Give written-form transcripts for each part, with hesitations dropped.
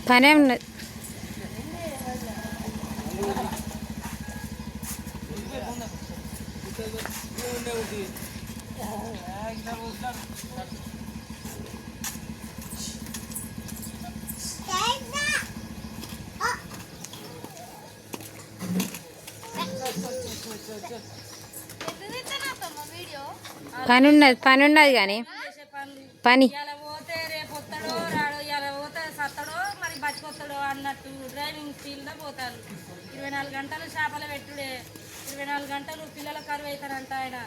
పనే ఉన్నది. పని ఉన్నది కానీ పని బతికొస్తాడు అన్నట్టు డ్రైవింగ్ ఫీల్డ్లో పోతారు. 24 గంటలు చేపలు పెట్టుడే, 24 గంటలు పిల్లల కరువు అవుతారంట. ఆయన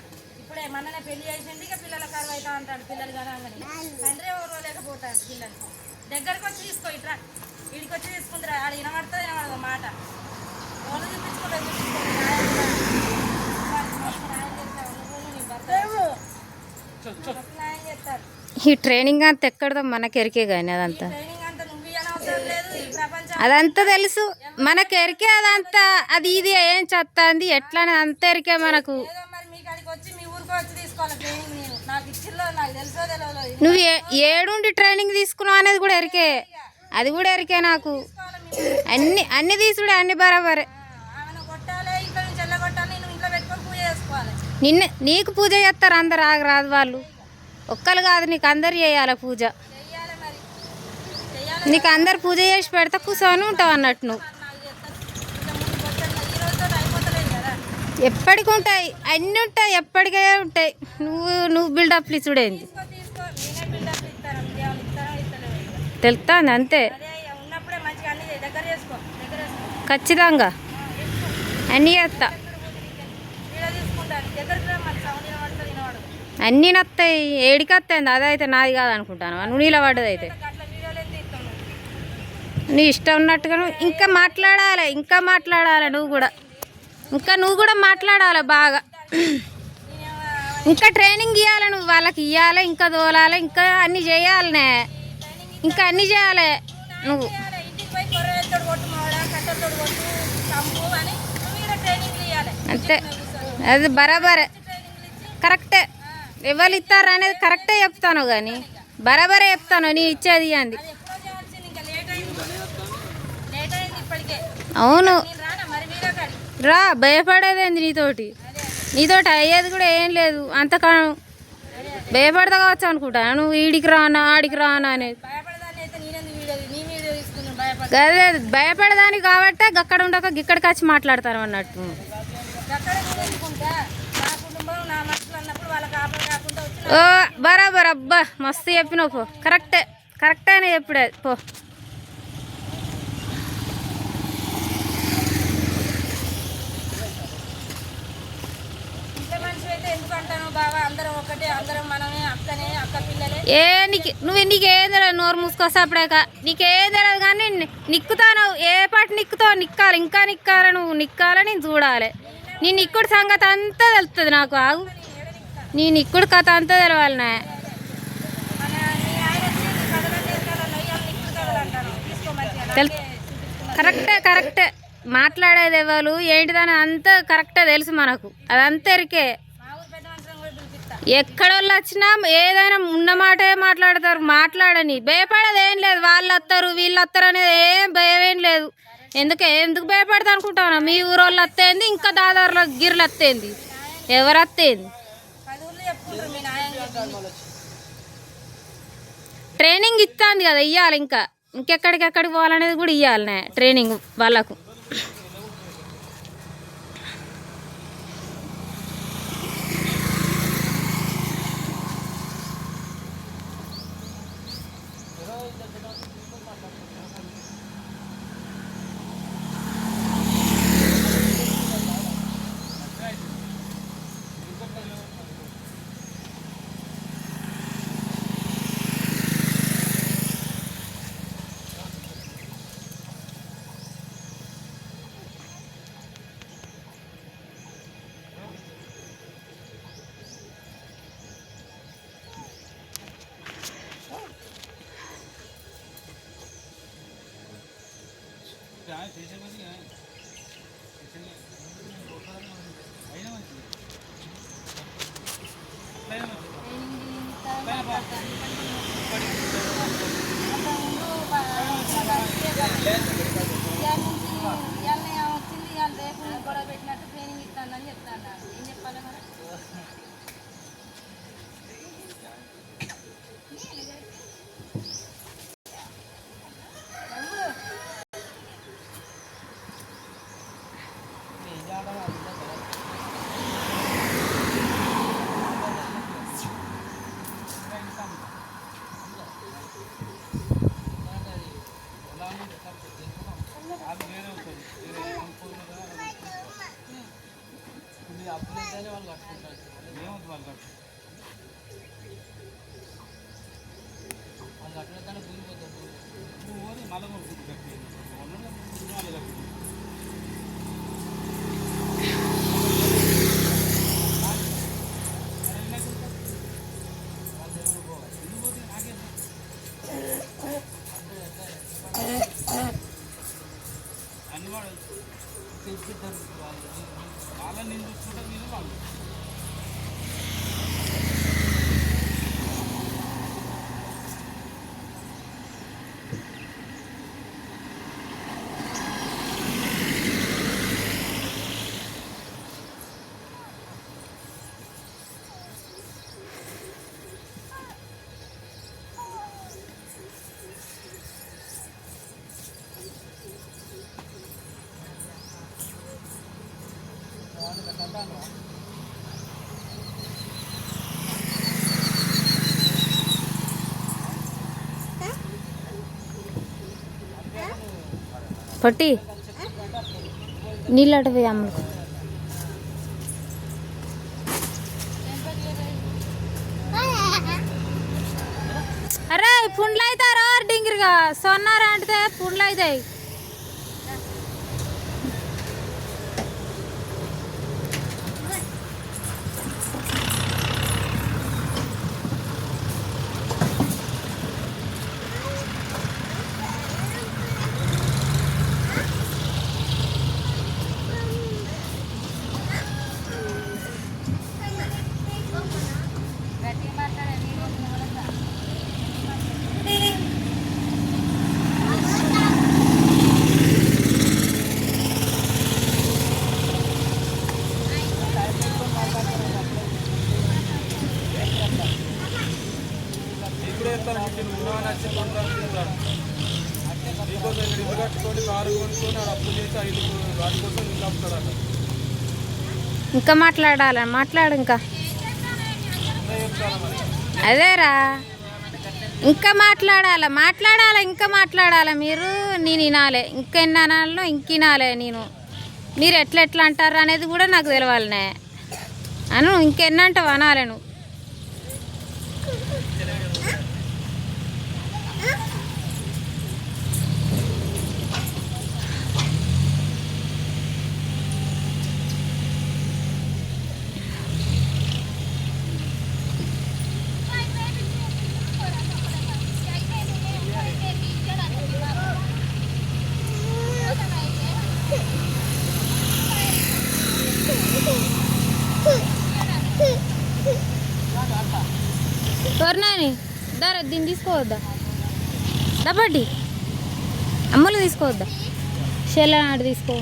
ఇప్పుడే మొన్ననే పెళ్లి చేసింది, ఇక పిల్లల కరువు అవుతా అంటాడు. పిల్లలు కనగానే తండ్రి ఎవరో లేకపోతాడు. పిల్లలు దగ్గరకు వచ్చి తీసుకో, ఇట్లా వీడికి వచ్చి తీసుకుంటారా, ఆడ వినబడుతుంది వినబడదు మాట. ఎవరు చూపించుకుంటారు చేస్తారు. ఈ ట్రైనింగ్ అంతా ఎక్కడదో మనకి ఎరికే కానీ అదంతా తెలుసు మనకి ఎరికే. అదంతా అది ఇది ఏం చెత్తంది ఎట్లా అనేది అంత ఎరికే మనకు. నువ్వు ఏడుండి ట్రైనింగ్ తీసుకున్నావు అనేది కూడా ఎరికే, అది కూడా ఎరికే నాకు. అన్ని తీసుడే అన్ని బరాబరే. నీకు పూజ చేస్తారు అందరు, రాదు వాళ్ళు ఒక్కరు కాదు, నీకు అందరు చేయాలి పూజ. నీకు అందరు పూజ చేసి పెడితే కూర్చొని ఉంటావు అన్నట్టు. నువ్వు ఎప్పటికి ఉంటాయి, అన్నీ ఉంటాయి, ఎప్పటికే ఉంటాయి. నువ్వు బిల్డప్లు ఇచ్చుడేంది తెలుస్తుంది అంతే. ఖచ్చితంగా అన్నీ చేస్తా, అన్నీ నత్తాయి. ఏడికి వస్తాయి, అదైతే నాది కాదనుకుంటాను. నువ్వు నీళ్ళ పడ్డది అయితే నీ ఇష్టం ఉన్నట్టుగా ఇంకా మాట్లాడాలి నువ్వు కూడా మాట్లాడాలి బాగా. ఇంకా ట్రైనింగ్ ఇవ్వాలి నువ్వు, వాళ్ళకి ఇవ్వాలి, ఇంకా తోలాలి, ఇంకా అన్నీ చేయాలనే, ఇంకా అన్నీ చేయాలి నువ్వు. అంతే, అది బరాబరే, కరెక్టే. ఎవరు ఇస్తారు అనేది కరెక్టే చెప్తాను, కానీ బరాబరే చెప్తాను. నీ ఇచ్చేది అంది. అవును రా, భయపడేదేంది నీతోటి అయ్యేది కూడా ఏం లేదు. అంతకాలం భయపడతా కావచ్చు అనుకుంటా నువ్వు. ఈడికి రానా ఆడికి రానా అనేది అదే భయపడదానికి కాబట్టి గక్కడ ఉండక గిక్కడికి వచ్చి మాట్లాడతాను అన్నట్టు. ఓ బరాబర్, అబ్బా మస్తు చెప్పినావు పో. కరెక్టే అని చెప్పుడే పో. నీకేం తెలియదు, నోరు మూసుకోసాపడాక నీకేం తెలియదు. కానీ నిక్కుతాను, ఏ పాటు నిక్కుతావు, నిక్కాలి, ఇంకా నిక్కాలి, నువ్వు నిక్కాలి, నేను చూడాలి. నీ నిక్కుడు సంగతి అంతా తెలుస్తుంది నాకు. ఆగు, నీ నిక్కుడు కథ అంతా తెలవాలనే. కరెక్టే మాట్లాడేది ఎవరు ఏంటిదని అంతా కరెక్టే తెలుసు మనకు. అదంతా ఎరికే. ఎక్కడోళ్ళు వచ్చినా ఏదైనా ఉన్నమాటే మాట్లాడతారు. మాట్లాడని భయపడేది ఏం లేదు. వాళ్ళు వస్తారు వీళ్ళు వస్తారు అనేది ఏం భయం ఏం లేదు. ఎందుకు భయపడతా అనుకుంటాను. మీ ఊరోళ్ళు వస్తేంది, ఇంకా దాదారులో గిర్లు వస్తేంది, ఎవరు వస్తేంది. ట్రైనింగ్ ఇస్తుంది కదా, ఇవ్వాలి. ఇంకెక్కడికి పోవాలనేది కూడా ఇవ్వాలనే ట్రైనింగ్ వాళ్ళకు. వచ్చింది ఇవాళ రేపు గొడవ పెట్టినట్టు ట్రైనింగ్ ఇస్తానని చెప్తాను. ఏం చెప్పాలి మరి? వాళ్ళు కట్టుకుంటారు ఏమవుతుంది వాళ్ళు కట్టు వాళ్ళు కట్టడానికి కూలిపోతారు నువ్వు ఓని మళ్ళీ కొనుక్కుంటు కట్టి వాళ్ళు కట్టి అన్ని వాడు తెలిసిద్దారు వాళ్ళని నేను చూసుకుంటారు నేను వాళ్ళు పొట్టి నీళ్ళు అటవే అమ్ములు అరే పుండ్లు అవుతారో డింగిరిగా సొన్నారా అంటే పుండ్లు అవుతాయి ఇంకా మాట్లాడాలా మాట్లాడు ఇంకా అదేరా ఇంకా మాట్లాడాలా ఇంకా మాట్లాడాలా మీరు నేను వినాలి ఇంకా ఎన్ని అనాలో ఇంక వినాలి నేను మీరు ఎట్లా అంటారు అనేది కూడా నాకు తెలవాలనే అను ఇంకెన్నంటావు అనాలి నువ్వు ఎవరినాని దారా దీన్ని తీసుకోవద్దా దప్పటి అమ్మలు తీసుకోవద్దా షెల్ల నాడు తీసుకో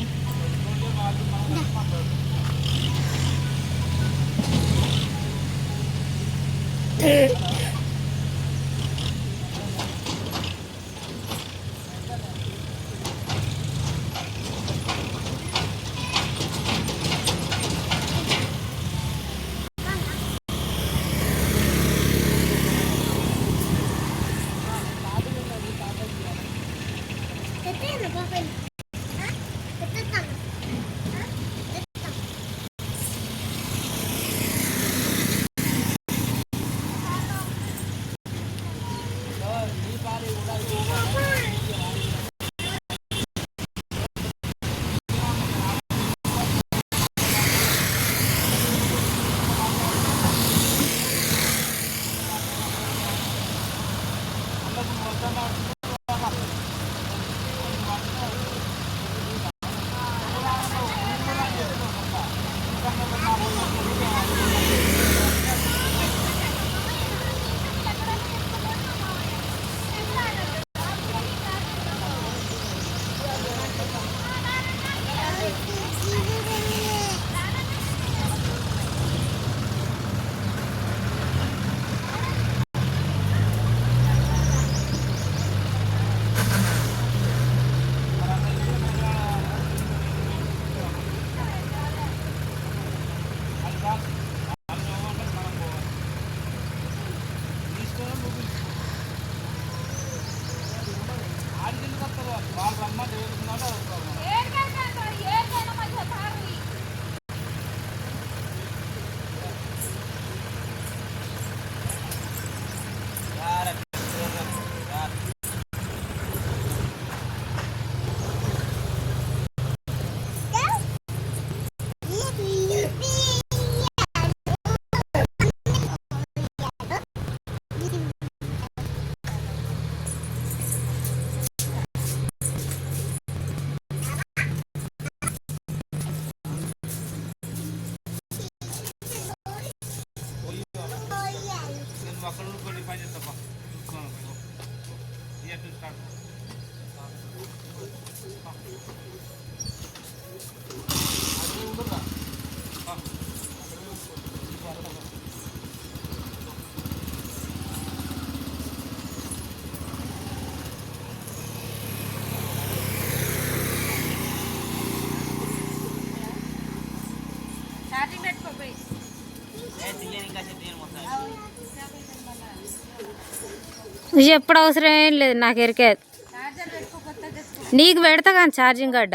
నువ్వు ఎప్పుడు అవసరం ఏం లేదు నాకు ఎరికేది. చార్జర్ పెట్టుకో, కొత్త తెచ్చుకో. నీకు పెడతా కానీ ఛార్జింగ్ గడ్డ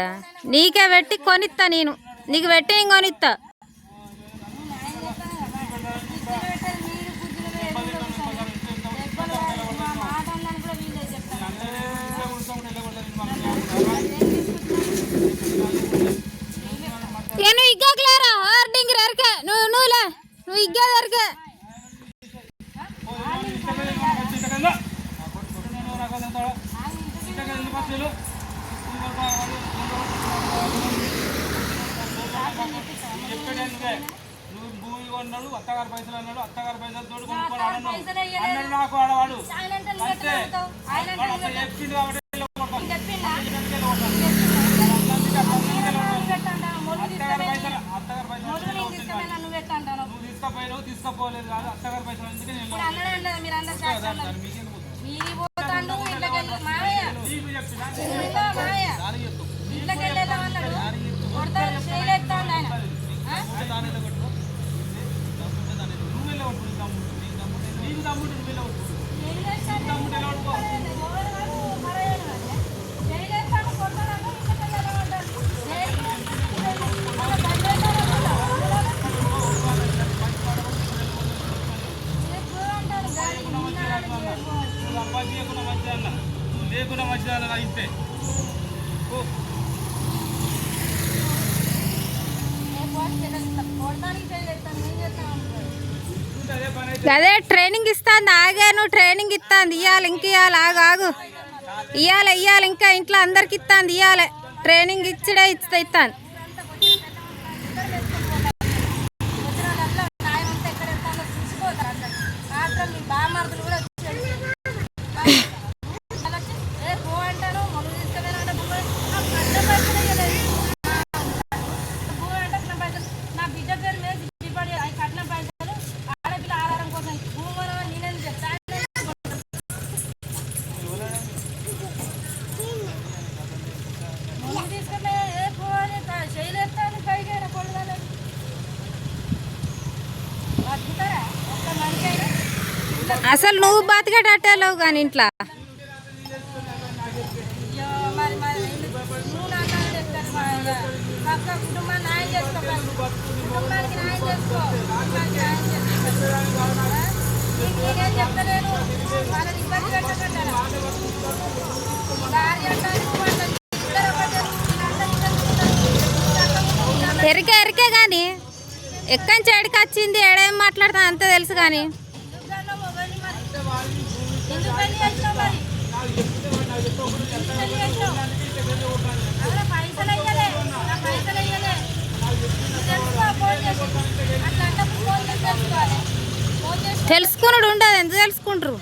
నీకే పెట్టి కొనిస్తా, నీకు పెట్టి నేను కొనిస్తా. ఇక నువ్వు ఇగ్గలేరా హార్డింగ్ ఎరకే నువ్వు ఇగ్గేది ఎరకే. నువ్వు భూమి కొన్నాడు, అత్తగారు పైసలు అన్నాడు, అత్తగారు పైసలు తోడు కొనుక్కొని అన్నాడు నాకు ఆడవాడు అంతే. వాడు అసలు చెప్పిండు కాబట్టి నువ్వు తీసుకపోయినావు, తీసుకపోలేదు కాదు, అత్తగారు పైసలు అందుకే నేను మీరు పోతాడు ఇంట్లోకి మావయ్య ఇంట్లోకి వెళ్ళేదామన్నాడు, కొడతాడు చేయలేస్తాడు ఆయన. నీకు తమ్ముడు లేకుండా మంచిగా అన్న, నువ్వు లేకుండా మంచిగా అన్న ఇంతే. అదే ట్రైనింగ్ ఇస్తాంది, ఆగాను ట్రైనింగ్ ఇస్తాంది, ఇవ్వాలి ఇంక ఇవ్వాలి, ఆగు ఇవ్వాలి ఇంకా ఇంట్లో అందరికి ఇస్తాంది, ఇవ్వాలి ట్రైనింగ్ ఇచ్చిడే ఇస్తాను. అసలు నువ్వు బతికేటట్టేలేవు కానీ ఇంట్లో కుటుంబాన్ని న్యాయం చేసుకోవాలి, కుటుంబానికి న్యాయం చేసుకో, నేనేం చెప్తలేను, వాళ్ళని ఇబ్బంది పెట్టకుండా ఎరికే కానీ ఎక్కడి చెడికి వచ్చింది, ఏడేం మాట్లాడుతా అంతే తెలుసు కానీ తెలుసుకున్నాడు ఉండదు, ఎంత తెలుసుకుంటారు.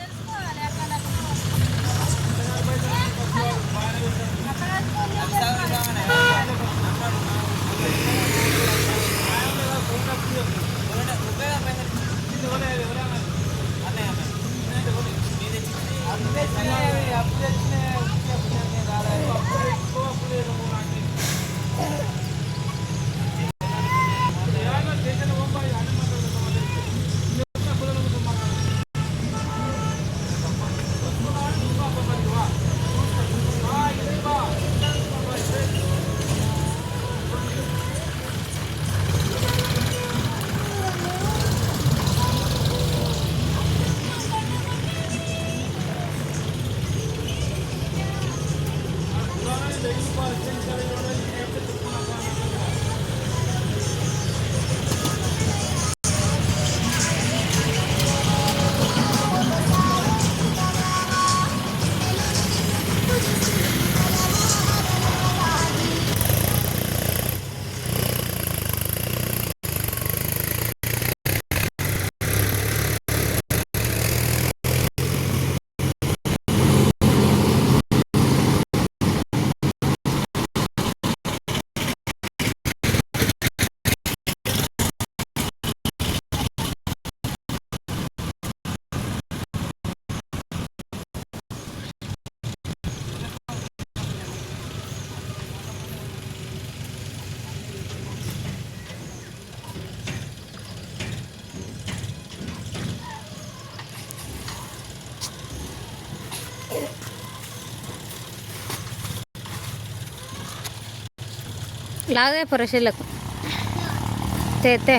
లాగే పొరషెళ్ళకు తే